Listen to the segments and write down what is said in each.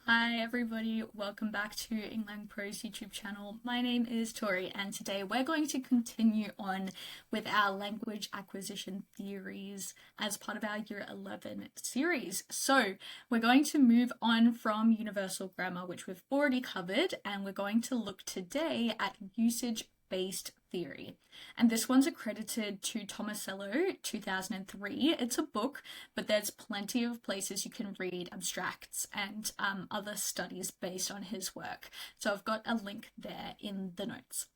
Hi everybody, welcome back to EngLang Pro's YouTube channel. My name is Tori and today we're going to continue on with our language acquisition theories as part of our Year 11 series. So we're going to move on from universal grammar, which we've already covered, and we're going to look today at usage-based theory. And this one's accredited to Tomasello 2003. It's a book, but there's plenty of places you can read abstracts and other studies based on his work. So I've got a link there in the notes.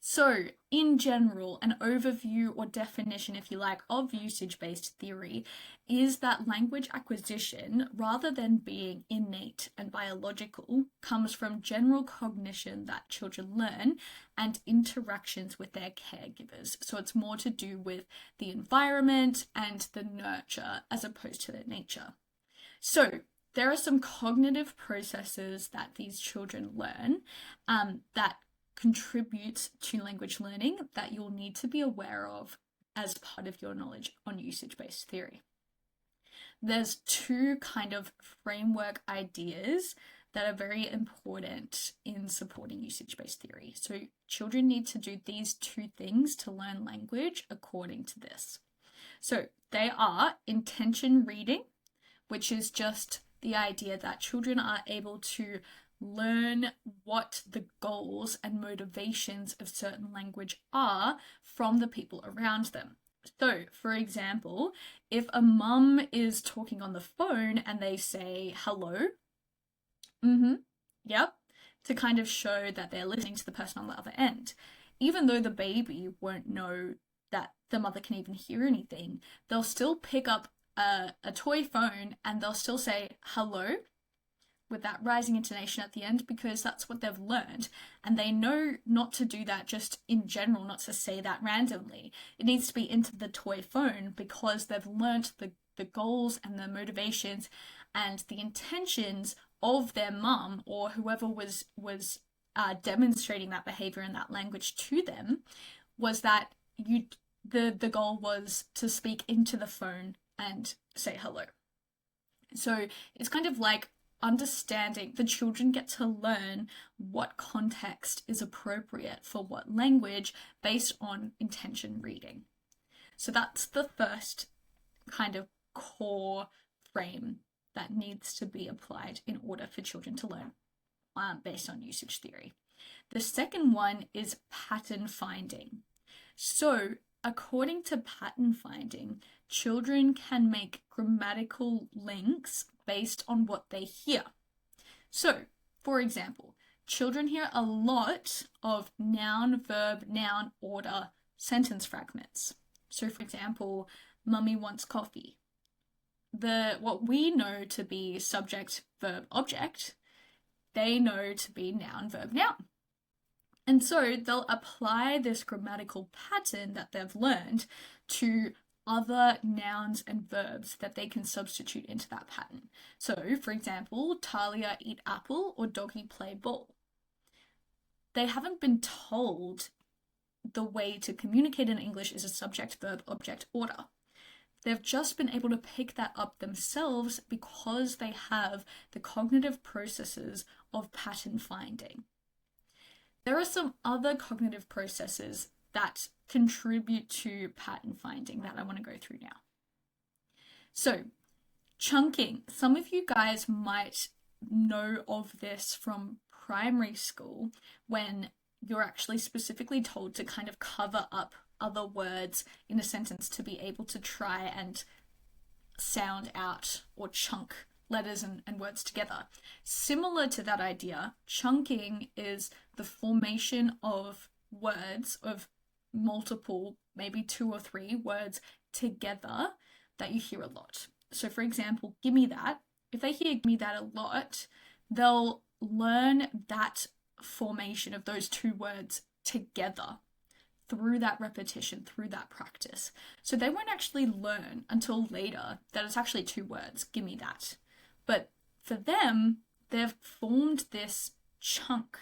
So, in general, an overview or definition, if you like, of usage-based theory is that language acquisition, rather than being innate and biological, comes from general cognition that children learn and interactions with their caregivers. So it's more to do with the environment and the nurture as opposed to their nature. So there are some cognitive processes that these children learn that contributes to language learning that you'll need to be aware of as part of your knowledge on usage-based theory. There's two kind of framework ideas that are very important in supporting usage-based theory. So children need to do these two things to learn language according to this. So they are intention reading, which is just the idea that children are able to learn what the goals and motivations of certain language are from the people around them. So, for example, if a mum is talking on the phone and they say hello, yep, to kind of show that they're listening to the person on the other end, even though the baby won't know that the mother can even hear anything, they'll still pick up a toy phone and they'll still say hello with that rising intonation at the end because that's what they've learned, and they know not to do that just in general, not to say that randomly. It needs to be into the toy phone because they've learnt the goals and the motivations and the intentions of their mum or whoever was demonstrating that behavior and that language to them, was that the goal was to speak into the phone and say hello. So it's kind of like understanding, the children get to learn what context is appropriate for what language based on intention reading. So that's the first kind of core frame that needs to be applied in order for children to learn based on usage theory. The second one is pattern finding. So according to pattern finding, children can make grammatical links based on what they hear. So, for example, children hear a lot of noun, verb, noun, order sentence fragments. So, for example, mummy wants coffee. What we know to be subject, verb, object, they know to be noun, verb, noun. And so they'll apply this grammatical pattern that they've learned to other nouns and verbs that they can substitute into that pattern. So, for example, Talia eat apple or doggy play ball. They haven't been told the way to communicate in English is a subject, verb, object, order. They've just been able to pick that up themselves because they have the cognitive processes of pattern finding. There are some other cognitive processes that contribute to pattern finding that I want to go through now. So, chunking. Some of you guys might know of this from primary school when you're actually specifically told to kind of cover up other words in a sentence to be able to try and sound out or chunk letters and words together. Similar to that idea, chunking is the formation of words, of multiple, maybe 2 or 3 words together that you hear a lot. So for example, give me that. If they hear give me that a lot, they'll learn that formation of those 2 words together through that repetition, through that practice. So they won't actually learn until later that it's actually 2 words, give me that. But for them, they've formed this chunk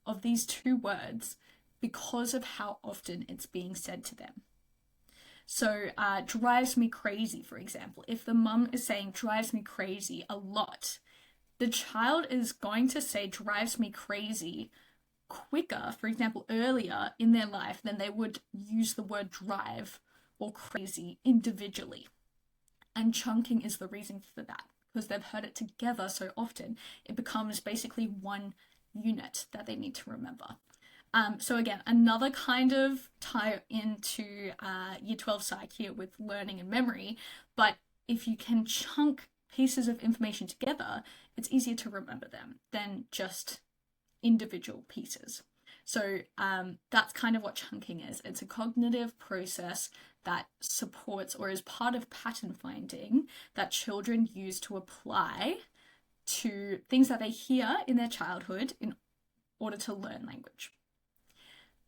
of these 2 words because of how often it's being said to them. So drives me crazy, for example. If the mum is saying drives me crazy a lot, the child is going to say drives me crazy quicker, for example, earlier in their life than they would use the word drive or crazy individually. And chunking is the reason for that, because they've heard it together so often. It becomes basically one unit that they need to remember. So again, another kind of tie into Year 12 Psych here with learning and memory, but if you can chunk pieces of information together, it's easier to remember them than just individual pieces. So that's kind of what chunking is. It's a cognitive process that supports or is part of pattern finding that children use to apply to things that they hear in their childhood in order to learn language.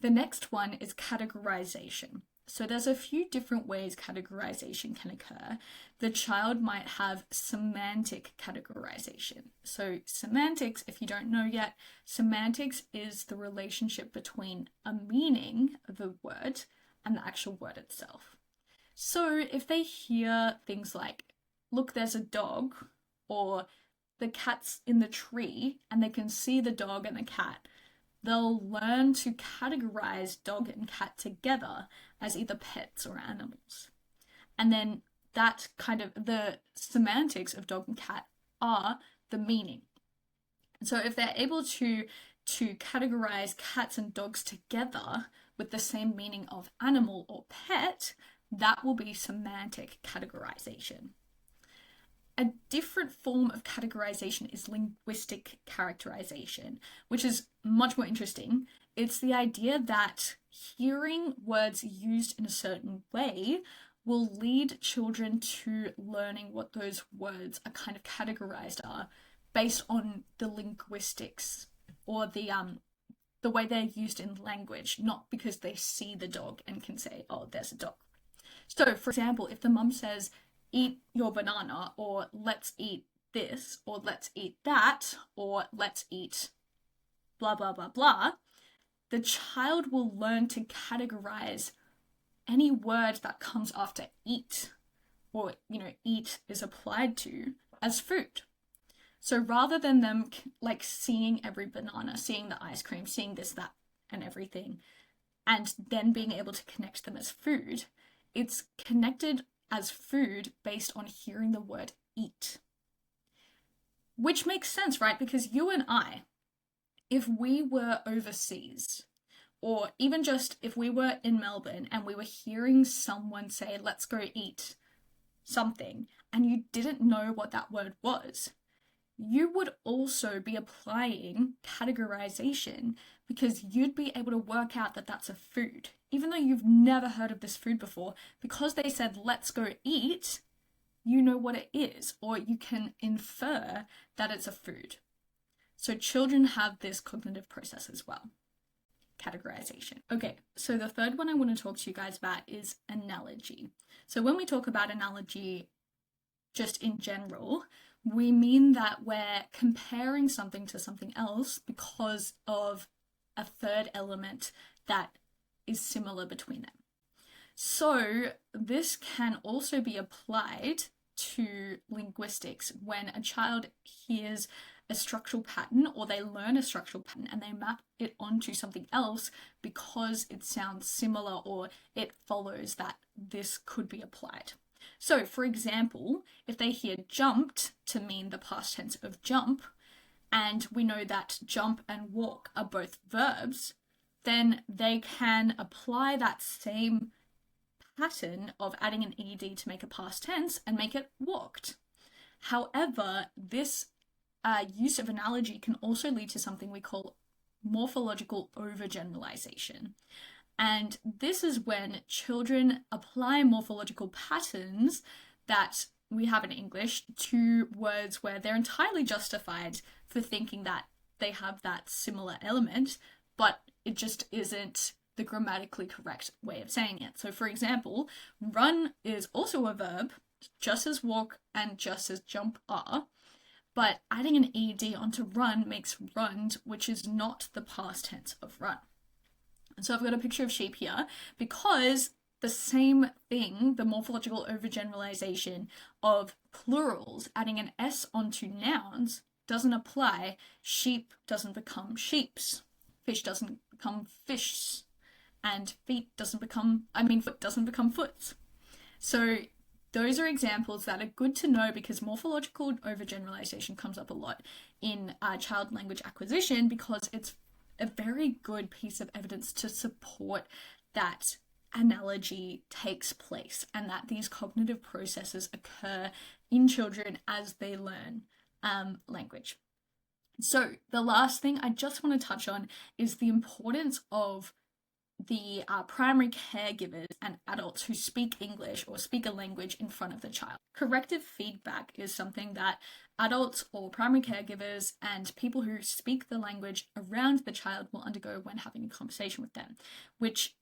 The next one is categorization. So there's a few different ways categorization can occur. The child might have semantic categorization. So semantics, if you don't know yet, semantics is the relationship between a meaning of a word and the actual word itself. So if they hear things like, look, there's a dog, or the cat's in the tree, and they can see the dog and the cat, they'll learn to categorize dog and cat together as either pets or animals. And then that kind of, the semantics of dog and cat are the meaning. So if they're able to categorize cats and dogs together with the same meaning of animal or pet, that will be semantic categorization. A different form of categorization is linguistic characterization, which is much more interesting. It's the idea that hearing words used in a certain way will lead children to learning what those words are kind of categorized are based on the linguistics or the way they're used in language, not because they see the dog and can say, oh, there's a dog. So, for example, if the mum says, eat your banana, or let's eat this, or let's eat that, or let's eat blah, blah, blah, blah, the child will learn to categorize any word that comes after eat, or, eat is applied to, as food. So rather than them like seeing every banana, seeing the ice cream, seeing this, that, and everything, and then being able to connect them as food, it's connected as food based on hearing the word eat. Which makes sense, right? Because you and I, if we were overseas, or even just if we were in Melbourne and we were hearing someone say, let's go eat something, and you didn't know what that word was, you would also be applying categorization because you'd be able to work out that that's a food. Even though you've never heard of this food before, because they said, let's go eat, you know what it is, or you can infer that it's a food. So children have this cognitive process as well. Categorization. Okay, so the third one I want to talk to you guys about is analogy. So when we talk about analogy, just in general, we mean that we're comparing something to something else because of a third element that is similar between them. So this can also be applied to linguistics when a child hears a structural pattern or they learn a structural pattern and they map it onto something else because it sounds similar or it follows that this could be applied. So, for example, if they hear jumped to mean the past tense of jump, and we know that jump and walk are both verbs, then they can apply that same pattern of adding an ed to make a past tense and make it walked. However, this use of analogy can also lead to something we call morphological overgeneralization. And this is when children apply morphological patterns that we have in English to words where they're entirely justified for thinking that they have that similar element, but it just isn't the grammatically correct way of saying it. So for example, run is also a verb, just as walk and just as jump are, but adding an ed onto run makes runned, which is not the past tense of run. And so I've got a picture of sheep here because the same thing, the morphological overgeneralization of plurals, adding an s onto nouns, doesn't apply. Sheep doesn't become sheeps. Fish doesn't become fish. And foot doesn't become foot. So those are examples that are good to know because morphological overgeneralization comes up a lot in child language acquisition because it's a very good piece of evidence to support that analogy takes place and that these cognitive processes occur in children as they learn language. So the last thing I just want to touch on is the importance of the primary caregivers and adults who speak English or speak a language in front of the child. Corrective feedback is something that adults or primary caregivers and people who speak the language around the child will undergo when having a conversation with them, which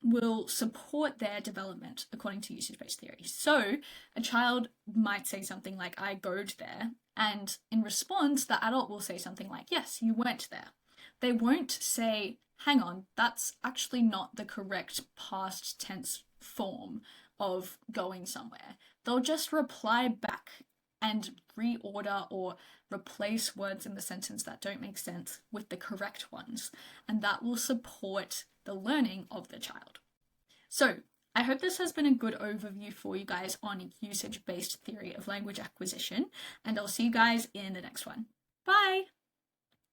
will support their development according to usage-based theory. So a child might say something like, I goed there, and in response, the adult will say something like, yes, you went there. They won't say, hang on, that's actually not the correct past tense form of going somewhere. They'll just reply back and reorder or replace words in the sentence that don't make sense with the correct ones, and that will support the learning of the child. So I hope this has been a good overview for you guys on usage-based theory of language acquisition, and I'll see you guys in the next one. Bye!